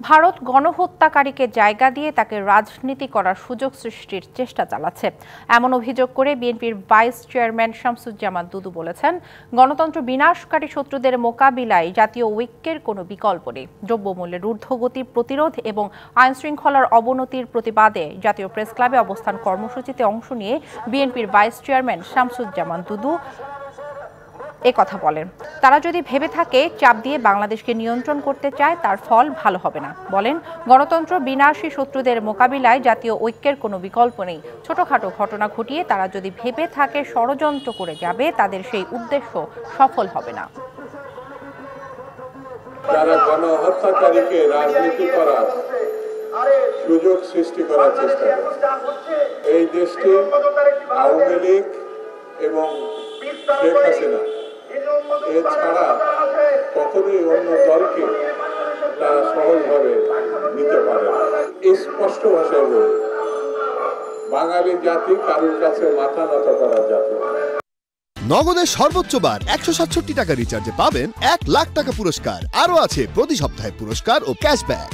ভারত গণহত্যাকারীকে জায়গা দিয়ে তাকে রাজনীতি করার সুযোগ সৃষ্টির চেষ্টা চালাচ্ছে এমন অভিযোগ করে বিএনপির ভাইস চেয়ারম্যান শামসুজ্জামান দুদু বলেছেন, গণতন্ত্র বিনাশকারী শত্রুদের মোকাবিলায় জাতীয় ঐক্যের কোনো বিকল্প নেই। দ্রব্যমূল্যের ঊর্ধ্বগতি প্রতিরোধ এবং আইনশৃঙ্খলার অবনতির প্রতিবাদে জাতীয় প্রেস ক্লাবে অবস্থান কর্মসূচিতে অংশ নিয়ে বিএনপির ভাইস চেয়ারম্যান শামসুজ্জামান দুদু কথা বলেন। তারা যদি ভেবে থাকে চাপ দিয়ে বাংলাদেশকে নিয়ন্ত্রণ করতে চায়, তার ফল ভালো হবে না। বলেন, গণতন্ত্র বিনাশী শত্রুদের মোকাবিলায় জাতীয় ঐক্যের কোনো বিকল্প নেই। ছোটখাটো ঘটনা ঘটিয়ে তারা যদি ভেবে থাকে ষড়যন্ত্র করে যাবে, তাদের সেই উদ্দেশ্য সফল হবে না। যারা গণহত্যাকারীকে রাজনীতি করার সুযোগ সৃষ্টি করার চেষ্টা করছে, এই দেশকে আওয়ামী লীগ এবং শেখ হাসিনা এছাড়া কখনোই অন্য দলকে তারা সহজভাবে নিতে পারে না। স্পষ্ট ভাষায় বলি, বাঙালি জাতি কারোর কাছে মাথা নত করার জাতি। নগদের সর্বোচ্চ বার 167 টাকা রিচার্জে পাবেন 1 লাখ টাকা পুরস্কার। আরও আছে প্রতি সপ্তাহে পুরস্কার ও ক্যাশব্যাক।